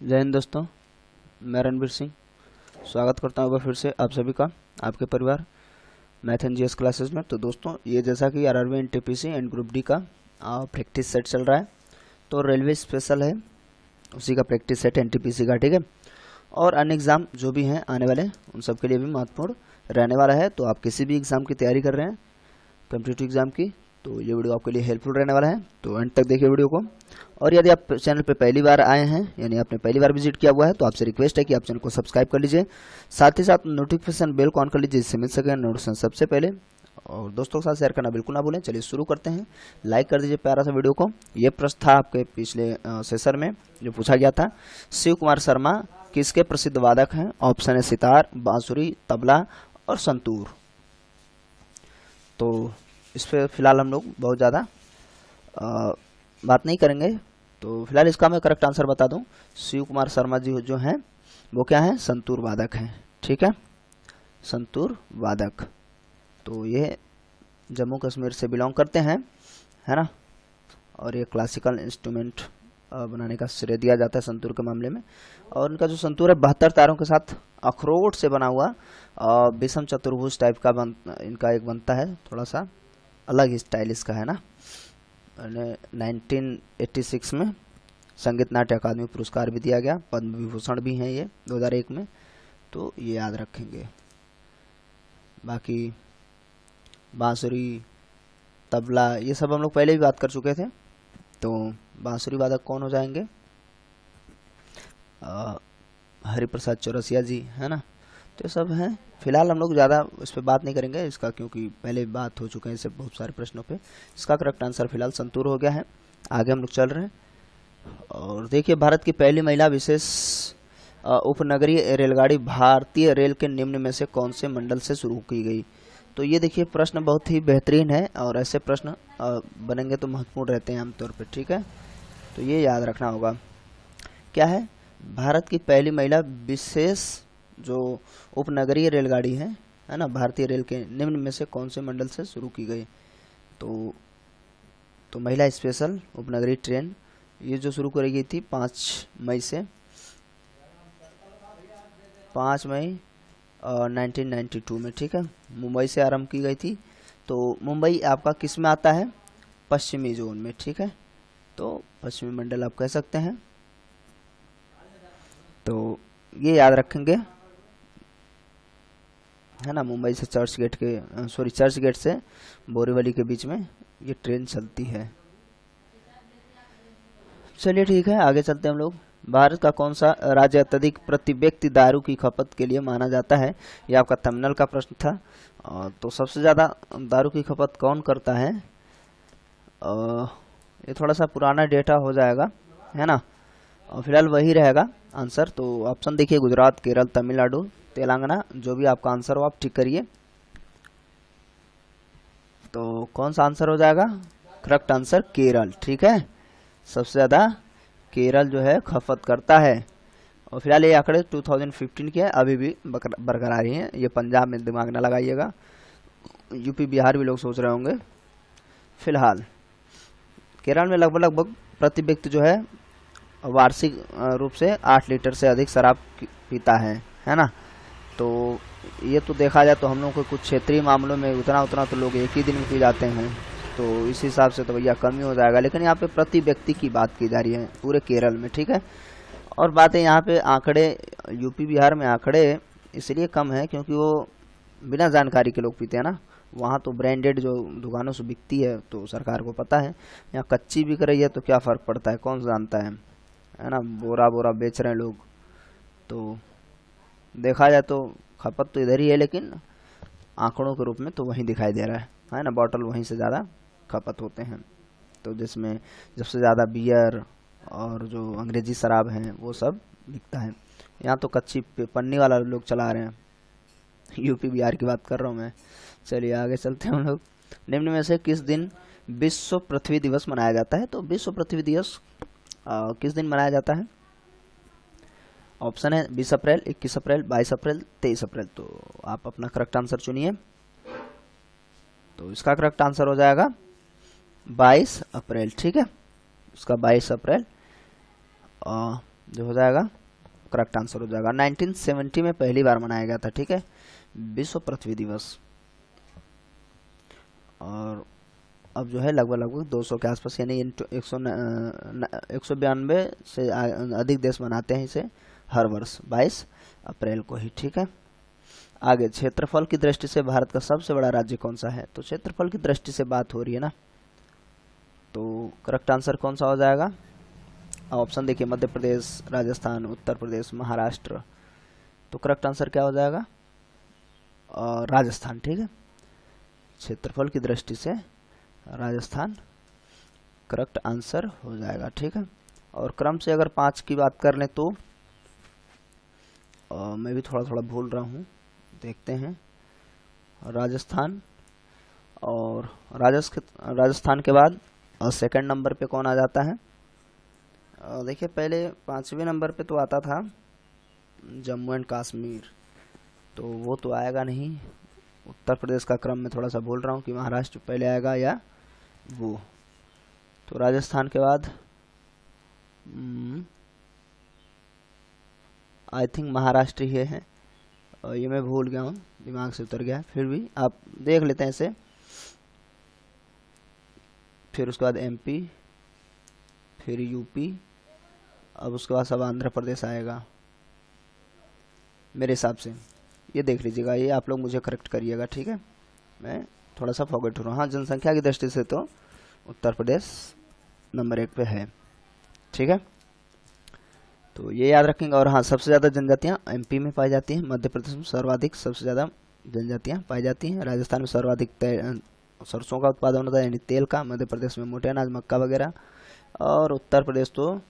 जय हिंद दोस्तों, मैं रणबीर सिंह स्वागत करता हूँ एक बार फिर से आप सभी का आपके परिवार मैथ एंड जीएस क्लासेस में। तो दोस्तों, ये जैसा कि RRB NTPC and group D का प्रैक्टिस सेट चल रहा है, तो रेलवे स्पेशल है उसी का प्रैक्टिस सेट एनटीपीसी का, ठीक है। और अन्य एग्ज़ाम जो भी हैं आने वाले उन सब के लिए भी महत्वपूर्ण रहने वाला है। तो आप किसी भी एग्ज़ाम की तैयारी कर रहे हैं, कॉम्पिटिटिव एग्ज़ाम की, तो ये वीडियो आपके लिए हेल्पफुल रहने वाला है। तो एंड तक देखिए वीडियो को। और यदि आप चैनल पर पहली बार आए हैं, यानी आपने पहली बार विजिट किया हुआ है, तो आपसे रिक्वेस्ट है कि आप चैनल को सब्सक्राइब कर लीजिए, साथ ही साथ नोटिफिकेशन बेल को ऑन कर लीजिए, जिससे मिल सके नोटिफिकेशन सबसे पहले। और दोस्तों के साथ शेयर करना बिल्कुल ना भूलें। चलिए शुरू करते हैं। लाइक कर दीजिए प्यारा सा वीडियो को। ये प्रश्न था आपके पिछले सेशन में जो पूछा गया था, शिव कुमार शर्मा किसके प्रसिद्ध वादक हैं? ऑप्शन है सितार, बांसुरी, तबला और संतूर। तो इस पर फिलहाल हम लोग बहुत ज़्यादा बात नहीं करेंगे। तो फिलहाल इसका मैं करेक्ट आंसर बता दूं, शिव कुमार शर्मा जी जो हैं वो क्या हैं? संतूर वादक हैं, ठीक है, संतूर वादक। तो ये जम्मू कश्मीर से बिलोंग करते हैं, है ना। और ये क्लासिकल इंस्ट्रूमेंट बनाने का श्रेय दिया जाता है संतूर के मामले में। और इनका जो संतूर है 72 तारों के साथ अखरोट से बना हुआ विषम चतुर्भुज टाइप का इनका एक बनता है, थोड़ा सा अलग ही स्टाइल इसका, है ना। 1986 में संगीत नाट्य अकादमी पुरस्कार भी दिया गया, पद्म विभूषण भी हैं ये 2001 में, तो ये याद रखेंगे। बाकी बांसुरी, तबला, ये सब हम लोग पहले भी बात कर चुके थे। तो बांसुरी वादक कौन हो जाएंगे? हरिप्रसाद चौरसिया जी, है ना। तो ये सब हैं। फिलहाल हम लोग ज़्यादा इस पर बात नहीं करेंगे इसका, क्योंकि पहले बात हो चुके हैं इससे बहुत सारे प्रश्नों पे। इसका करेक्ट आंसर फिलहाल संतूर हो गया है। आगे हम लोग चल रहे हैं। और देखिए, भारत की पहली महिला विशेष उपनगरीय रेलगाड़ी भारतीय रेल के निम्न में से कौन से मंडल से शुरू की गई? तो ये देखिए प्रश्न बहुत ही बेहतरीन है, और ऐसे प्रश्न बनेंगे तो महत्वपूर्ण रहते हैं आमतौर पर, ठीक है। तो ये याद रखना होगा। क्या है? भारत की पहली महिला विशेष जो उपनगरीय रेलगाड़ी है ना, भारतीय रेल के निम्न में से कौन से मंडल से शुरू की गई? तो महिला स्पेशल उपनगरीय ट्रेन ये जो शुरू करी गई थी 5 मई से, 5 मई 1992 में, ठीक है, मुंबई से आरंभ की गई थी। तो मुंबई आपका किस में आता है? पश्चिमी जोन में, ठीक है। तो पश्चिमी मंडल आप कह सकते हैं। तो ये याद रखेंगे, है ना। मुंबई से चर्च गेट से बोरीवली के बीच में ये ट्रेन चलती है। चलिए ठीक है, आगे चलते हैं हम लोग। भारत का कौन सा राज्य अत्यधिक प्रति व्यक्ति दारू की खपत के लिए माना जाता है? ये आपका थंबनेल का प्रश्न था। तो सबसे ज़्यादा दारू की खपत कौन करता है? ये थोड़ा सा पुराना डेटा हो जाएगा, है ना। और फिलहाल वही रहेगा आंसर। तो ऑप्शन देखिए, गुजरात, केरल, तमिलनाडु, तेलंगाना। जो भी आपका आंसर हो आप ठीक करिए। तो कौन सा आंसर हो जाएगा? करेक्ट आंसर केरल, ठीक है। सबसे ज़्यादा केरल जो है खपत करता है। और फिलहाल ये आंकड़े 2015 के हैं, अभी भी बरकरार ही हैं। ये पंजाब में दिमाग ना लगाइएगा, यूपी बिहार भी लोग सोच रहे होंगे। फिलहाल केरल में लगभग प्रति व्यक्ति जो है वार्षिक रूप से 8 लीटर से अधिक शराब पीता है ना। तो ये तो देखा जाए तो हम लोग को कुछ क्षेत्रीय मामलों में उतना तो लोग एक ही दिन में पी जाते हैं, तो इस हिसाब से तो भैया कम ही हो जाएगा। लेकिन यहाँ पे प्रति व्यक्ति की बात की जा रही है पूरे केरल में, ठीक है। और बातें यहाँ पे आंकड़े, यूपी बिहार में आंकड़े इसलिए कम है क्योंकि वो बिना जानकारी के लोग पीते हैं ना। वहाँ तो ब्रांडेड जो दुकानों से बिकती है तो सरकार को पता है। यहाँ कच्ची बिक रही है तो क्या फ़र्क पड़ता है, कौन जानता है ना। बोरा बोरा बेच रहे हैं लोग। तो देखा जाए तो खपत तो इधर ही है, लेकिन आंकड़ों के रूप में तो वहीं दिखाई दे रहा है ना। बॉटल वहीं से ज़्यादा खपत होते हैं। तो जिसमें सबसे ज़्यादा बियर और जो अंग्रेजी शराब हैं वो सब बिकता है। यहाँ तो कच्ची पन्नी वाला लोग चला रहे हैं। यूपी बिहार की बात कर रहा हूँ मैं। चलिए आगे चलते हैं हम लोग। निम्न में से किस दिन विश्व पृथ्वी दिवस मनाया जाता है? तो विश्व पृथ्वी दिवस किस दिन मनाया जाता है? ऑप्शन है 20 अप्रैल, 21 अप्रैल, 22 अप्रैल, 23 अप्रैल। तो आप अपना करेक्ट आंसर चुनिए। तो इसका करेक्ट आंसर हो जाएगा 22 अप्रैल, ठीक है। इसका 22 अप्रैल जो हो जाएगा करेक्ट आंसर हो जाएगा। 1970 में पहली बार मनाया गया था, ठीक है, विश्व पृथ्वी दिवस। और अब जो है लगभग 200 के आसपास, यानी 192 से अधिक देश मनाते हैं इसे हर वर्ष 22 अप्रैल को ही, ठीक है। आगे, क्षेत्रफल की दृष्टि से भारत का सबसे बड़ा राज्य कौन सा है? तो क्षेत्रफल की दृष्टि से बात हो रही है ना, तो करेक्ट आंसर कौन सा हो जाएगा? ऑप्शन देखिए, मध्य प्रदेश, राजस्थान, उत्तर प्रदेश, महाराष्ट्र। तो करेक्ट आंसर क्या हो जाएगा? राजस्थान, ठीक है। क्षेत्रफल की दृष्टि से राजस्थान करेक्ट आंसर हो जाएगा, ठीक है। और क्रम से अगर 5 की बात कर लें तो मैं भी थोड़ा भूल रहा हूँ, देखते हैं। राजस्थान, और राजस्थान के बाद सेकंड नंबर पे कौन आ जाता है? देखिए, पहले 5वें नंबर पे तो आता था जम्मू एंड कश्मीर, तो वो तो आएगा नहीं। उत्तर प्रदेश का क्रम में थोड़ा सा भूल रहा हूँ कि महाराष्ट्र पहले आएगा या वो। तो राजस्थान के बाद आई थिंक महाराष्ट्र ही है, और ये मैं भूल गया हूँ, दिमाग से उतर गया, फिर भी आप देख लेते हैं इसे। फिर उसके बाद एमपी, फिर यूपी, अब उसके बाद सब आंध्र प्रदेश आएगा मेरे हिसाब से। ये देख लीजिएगा, ये आप लोग मुझे करेक्ट करिएगा, ठीक है। मैं थोड़ा सा फॉरगेट हो रहा हूँ। हाँ, जनसंख्या की दृष्टि से तो उत्तर प्रदेश नंबर 1 पे है, ठीक है। तो ये याद रखेंगे। और हाँ, सबसे ज़्यादा जनजातियाँ एमपी में पाई जाती हैं, मध्य प्रदेश में सर्वाधिक सबसे ज़्यादा जनजातियाँ पाई जाती हैं, राजस्थान में सर्वाधिक सरसों का उत्पादन होता है, यानी तेल का, मध्य प्रदेश में मोटे अनाज, मक्का वगैरह, और उत्तर प्रदेश तो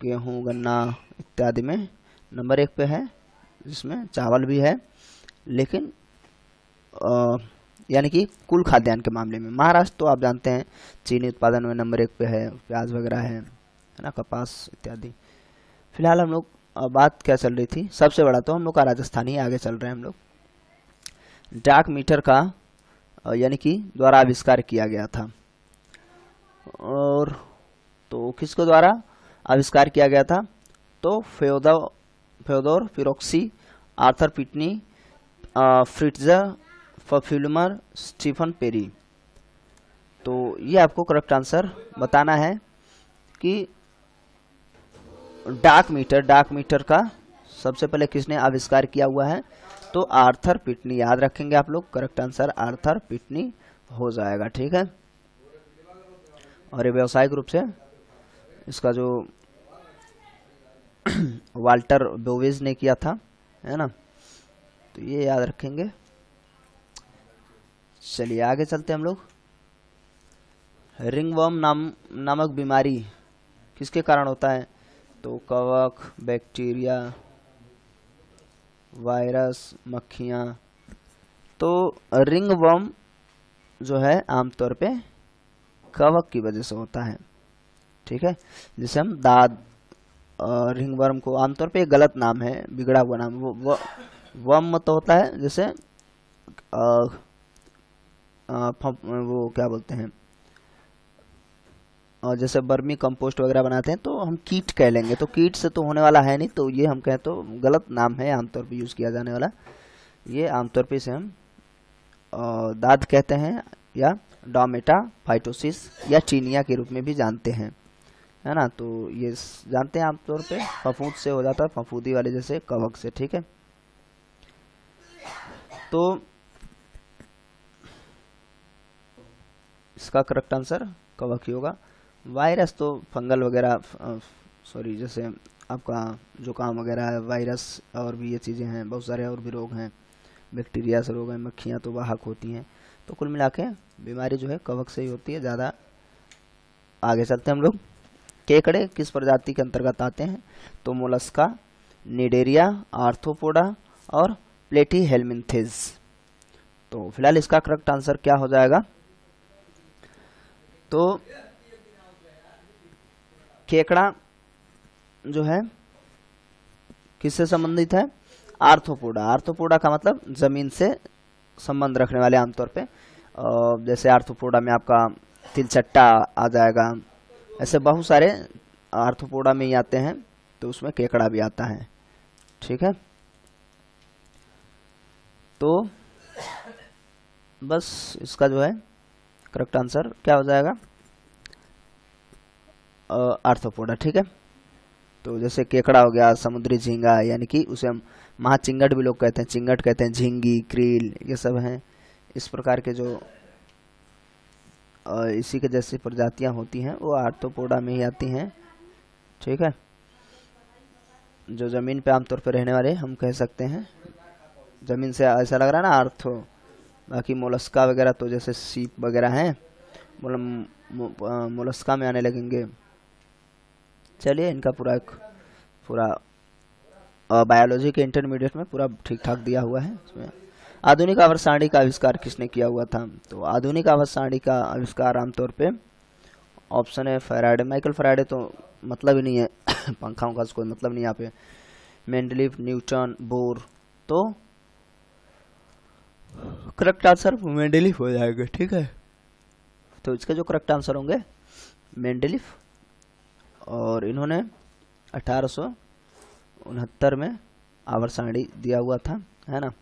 गेहूँ, गन्ना इत्यादि में नंबर 1 पे है, जिसमें चावल भी है, लेकिन यानी कि कुल खाद्यान्न के मामले में महाराष्ट्र तो आप जानते हैं चीनी उत्पादन में नंबर 1 पे है, प्याज वगैरह है ना, कपास इत्यादि। फिलहाल हम लोग बात क्या चल रही थी, सबसे बड़ा तो हम लोग का राजस्थान ही आगे चल रहे हैं हम लोग। डाक मीटर का यानी कि द्वारा आविष्कार किया गया था, और तो किसके द्वारा आविष्कार किया गया था? तो Fyodor Pirotsky, Arthur Pitney, Fritz Pfleumer, Stephen Perry. तो ये आपको करेक्ट आंसर बताना है कि डाक मीटर का सबसे पहले किसने आविष्कार किया हुआ है? तो आर्थर पिटनी, याद रखेंगे आप लोग, करेक्ट आंसर आर्थर पिटनी हो जाएगा, ठीक है। और ये व्यावसायिक रूप से इसका जो वाल्टर बोवेज ने किया था, है ना, तो ये याद रखेंगे। चलिए आगे चलते हम लोग। रिंगवर्म नामक बीमारी किसके कारण होता है? तो कवक, बैक्टीरिया, वायरस, मक्खियाँ। तो रिंगवर्म जो है आमतौर पे कवक की वजह से होता है, ठीक है। जिसे हम दाद, रिंगवर्म को आमतौर पे एक गलत नाम है, बिगड़ा हुआ नाम, वो वर्म तो होता है, जैसे वो क्या बोलते हैं, और जैसे बर्मी कंपोस्ट वगैरह बनाते हैं तो हम कीट कह लेंगे, तो कीट से तो होने वाला है नहीं, तो ये हम कहें तो गलत नाम है आमतौर पे यूज़ किया जाने वाला। ये आमतौर पे इसे हम दाद कहते हैं, या डोमेटा फाइटोसिस या चीनिया के रूप में भी जानते हैं, है ना। तो ये जानते हैं आमतौर पे फफूंद से हो जाता है, फफूंदी वाले जैसे कवक से, ठीक है। तो इसका करेक्ट आंसर कवक ही होगा। वायरस तो फंगल वगैरह, सॉरी, जैसे आपका जुकाम वगैरह है, वायरस, और भी ये चीज़ें हैं, बहुत सारे और भी रोग हैं, बैक्टीरिया से रोग हैं, मक्खियाँ तो वाहक होती हैं। तो कुल मिला के बीमारी जो है कवक से ही होती है ज़्यादा। आगे चलते हैं हम लोग। केकड़े किस प्रजाति के अंतर्गत आते हैं? तो मोलस्का, निडेरिया, आर्थ्रोपोडा और प्लेटीहेल्मिन्थेस। तो फिलहाल इसका करेक्ट आंसर क्या हो जाएगा? तो केकड़ा जो है किससे संबंधित है? आर्थ्रोपोडा। आर्थ्रोपोडा का मतलब जमीन से संबंध रखने वाले आमतौर पे, जैसे आर्थ्रोपोडा में आपका तिलचट्टा आ जाएगा, ऐसे बहुत सारे आर्थ्रोपोडा में ही आते हैं, तो उसमें केकड़ा भी आता है। ठीक है, तो बस इसका जो है करेक्ट आंसर क्या हो जाएगा, आर्थ्रोपोडा। ठीक है, तो जैसे केकड़ा हो गया, समुद्री झींगा, यानी कि उसे हम महाचिंगट भी लोग कहते हैं, चिंगट कहते हैं, झींगी, क्रील, ये सब हैं। इस प्रकार के जो इसी के जैसी प्रजातियां होती हैं वो आर्थ्रोपोडा में ही आती हैं। ठीक है, जो ज़मीन पे आमतौर पर रहने वाले हम कह सकते हैं, ज़मीन से ऐसा लग रहा है ना आर्थो, बाकी मोलस्का वगैरह तो जैसे सीप वगैरह हैं, मोलस्का में आने लगेंगे। चलिए, इनका पूरा बायोलॉजी के इंटरमीडिएट में पूरा ठीक ठाक दिया हुआ है। इसमें आधुनिक आवर्त सारणी का आविष्कार किसने किया हुआ था? तो आधुनिक आवर्त सारणी का आविष्कार आमतौर पे ऑप्शन है फैराडे, माइकल फैराडे तो मतलब ही नहीं है पंखाओं का कोई मतलब नहीं यहाँ पे। मेंडलीफ, न्यूटन, बोर, तो करेक्ट आंसर मेंडलीफ हो जाएगा। ठीक है, तो इसके जो करेक्ट आंसर होंगे मेंडलीफ, और इन्होंने 1869 में आवर्त सारणी दिया हुआ था, है ना।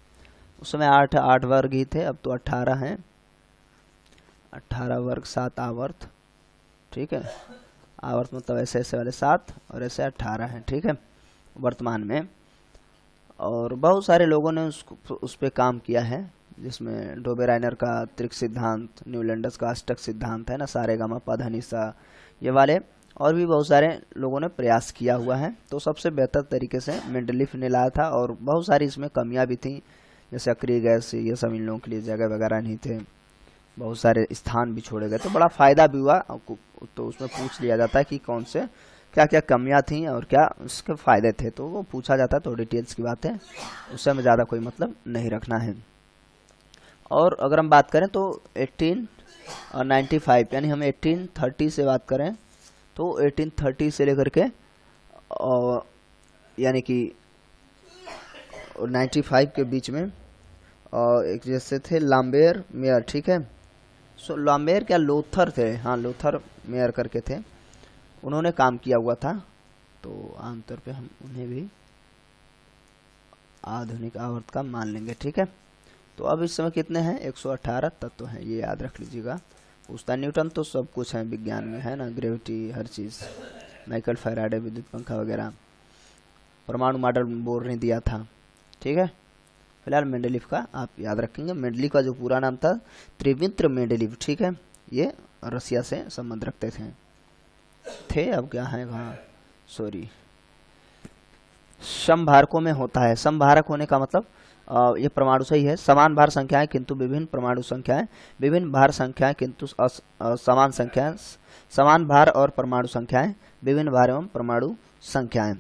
उस समय 8 वर्ग ही थे, अब तो 18 हैं, 18 वर्ग 7 आवर्त। ठीक है, आवर्त मतलब ऐसे ऐसे वाले 7 और ऐसे 18 हैं। ठीक है, वर्तमान में। और बहुत सारे लोगों ने उस पर काम किया है, जिसमें डोबेराइनर का त्रिक सिद्धांत, न्यूलैंडस का अष्टक सिद्धांत, है ना, सारेगामा पधनिसा, ये वाले, और भी बहुत सारे लोगों ने प्रयास किया हुआ है। तो सबसे बेहतर तरीके से मेंडलीफ ने लाया था, और बहुत सारी इसमें कमियां भी थी, जैसे अक्रिय गैस, ये सब इन लोगों के लिए जगह वगैरह नहीं थे, बहुत सारे स्थान भी छोड़े गए, तो बड़ा फ़ायदा भी हुआ। तो उसमें पूछ लिया जाता है कि कौन से क्या क्या कमियां थी और क्या उसके फ़ायदे थे, तो वो पूछा जाता है। तो डिटेल्स की बात है, उससे हमें ज़्यादा कोई मतलब नहीं रखना है। और अगर हम बात करें तो 1895, यानी हम 1830 से बात करें तो 1830 से लेकर के यानी कि 95 के बीच में एक जैसे थे लाम्बेयर मेयर। ठीक है, सो लाम्बेयर क्या लोथर थे, हाँ लोथर मेयर करके थे, उन्होंने काम किया हुआ था। तो आमतौर पे हम उन्हें भी आधुनिक आवर्त का मान लेंगे। ठीक है, तो अब इस समय कितने हैं? 118 तत्व हैं, ये याद रख लीजिएगा। पूछता न्यूटन तो सब कुछ है विज्ञान में, है ना, ग्रेविटी, हर चीज़। माइकल फैराडे विद्युत पंखा वगैरह, परमाणु मॉडल बोर ने दिया था। ठीक है, फिलहाल मेंडलीफ का आप याद रखेंगे। मेंडलीफ का जो पूरा नाम था त्रिविंद्र मेंडलीफ। ठीक है, ये रसिया से संबंध रखते थे, अब क्या है, हाँ सॉरी, समभारकों में होता है। समभारक होने का मतलब ये परमाणु सही है, समान भार संख्याएं किंतु विभिन्न परमाणु संख्याएं, विभिन्न भार संख्याएं किंतु समान संख्याएं, समान भार और परमाणु संख्याएं, विभिन्न भार एवं परमाणु संख्याएं।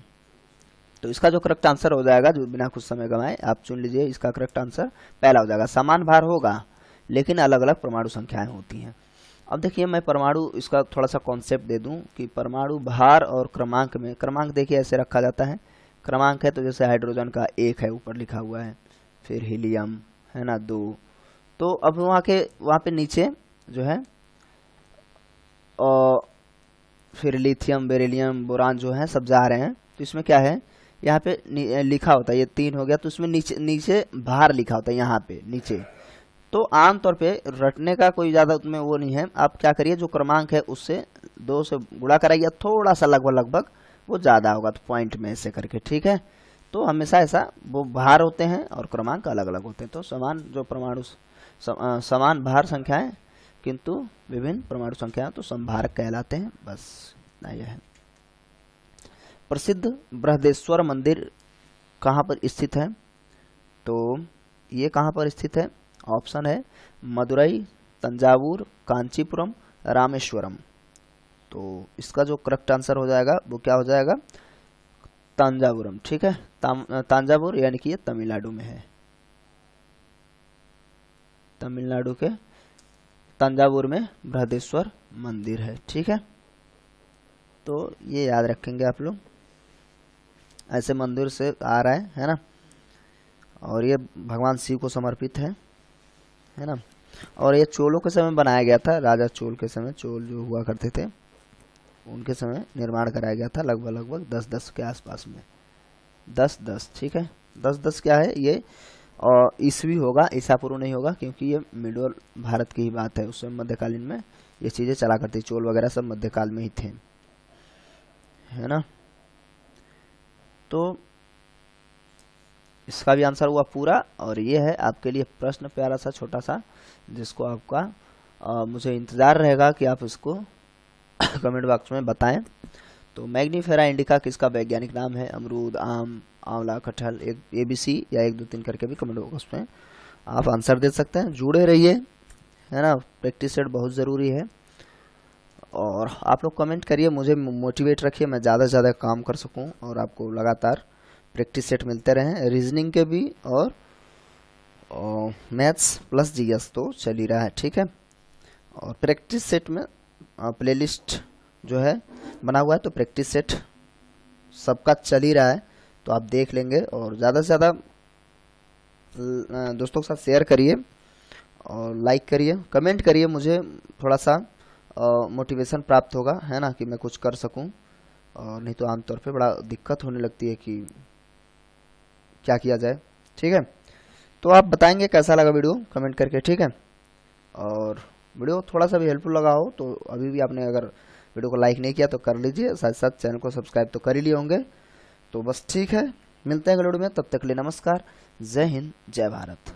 तो इसका जो करेक्ट आंसर हो जाएगा, जो बिना कुछ समय गंवाए आप चुन लीजिए, इसका करेक्ट आंसर पहला हो जाएगा। समान भार होगा लेकिन अलग अलग परमाणु संख्याएं होती हैं। अब देखिए, मैं परमाणु इसका थोड़ा सा कॉन्सेप्ट दे दूं कि परमाणु भार और क्रमांक में, क्रमांक देखिए ऐसे रखा जाता है, क्रमांक है तो जैसे हाइड्रोजन का 1 है ऊपर लिखा हुआ है, फिर हीलियम है ना 2, तो अब वहाँ पे नीचे जो है और फिर लिथियम, बेरिलियम, बोरान जो है सब जा रहे हैं। तो इसमें क्या है, यहाँ पे लिखा होता है, ये 3 हो गया, तो इसमें नीचे भार लिखा होता है यहाँ पे नीचे। तो आमतौर पे रटने का कोई ज़्यादा उसमें वो नहीं है। आप क्या करिए, जो क्रमांक है उससे 2 से गुणा कराइए, थोड़ा सा लगभग वो ज़्यादा होगा तो पॉइंट में ऐसे करके। ठीक है, तो हमेशा ऐसा वो भार होते हैं और क्रमांक अलग अलग होते हैं। तो समान जो परमाणु समान भार संख्याएं किंतु विभिन्न परमाणु संख्याएं तो समभारक कहलाते हैं। बस इतना ही है। प्रसिद्ध बृहदेश्वर मंदिर कहाँ पर स्थित है? तो ये कहाँ पर स्थित है? ऑप्शन है मदुरई, तंजावुर, कांचीपुरम, रामेश्वरम। तो इसका जो करेक्ट आंसर हो जाएगा वो क्या हो जाएगा? तंजावुरम। ठीक है, तंजावुर यानी कि ये तमिलनाडु में है, तमिलनाडु के तंजावुर में बृहदेश्वर मंदिर है। ठीक है, तो ये याद रखेंगे आप लोग, ऐसे मंदिर से आ रहा है ना, और ये भगवान शिव को समर्पित है ना। और ये चोलों के समय बनाया गया था, राजा चोल के समय, चोल जो हुआ करते थे उनके समय निर्माण कराया गया था, लगभग 10-10 के आसपास में। 10-10, ठीक है। 10-10 क्या है ये, और ईस्वी होगा, ईसा पूर्व नहीं होगा, क्योंकि ये मिडल भारत की ही बात है। उस समय मध्यकालीन में ये चीज़ें चला करती, चोल वगैरह सब मध्यकाल में ही थे, है ना। तो इसका भी आंसर हुआ पूरा। और ये है आपके लिए प्रश्न, प्यारा सा छोटा सा, जिसको आपका मुझे इंतज़ार रहेगा कि आप इसको कमेंट बॉक्स में बताएं। तो मैग्नीफेरा इंडिका किसका वैज्ञानिक नाम है? अमरूद, आम, आंवला, कटहल, एक ABC या 1 2 3 करके भी कमेंट बॉक्स में आप आंसर दे सकते हैं। जुड़े रहिए, है ना, प्रैक्टिस सेट बहुत ज़रूरी है। और आप लोग कमेंट करिए, मुझे मोटिवेट रखिए, मैं ज़्यादा से ज़्यादा काम कर सकूं और आपको लगातार प्रैक्टिस सेट मिलते रहें, रीजनिंग के भी और मैथ्स प्लस GS तो चल ही रहा है, ठीक है। और प्रैक्टिस सेट में प्लेलिस्ट जो है बना हुआ है, तो प्रैक्टिस सेट सबका चल ही रहा है, तो आप देख लेंगे। और ज़्यादा से ज़्यादा दोस्तों के साथ शेयर करिए और लाइक करिए, कमेंट करिए, मुझे थोड़ा सा मोटिवेशन प्राप्त होगा, है ना, कि मैं कुछ कर सकूं। और नहीं तो आमतौर पे बड़ा दिक्कत होने लगती है कि क्या किया जाए, ठीक है। तो आप बताएंगे कैसा लगा वीडियो कमेंट करके, ठीक है। और वीडियो थोड़ा सा भी हेल्पफुल लगा हो तो अभी भी आपने अगर वीडियो को लाइक नहीं किया तो कर लीजिए, साथ साथ चैनल को सब्सक्राइब तो कर ही लिए होंगे। तो बस ठीक है, मिलते हैं अगले वीडियो में, तब तक के लिए नमस्कार, जय हिंद, जय भारत।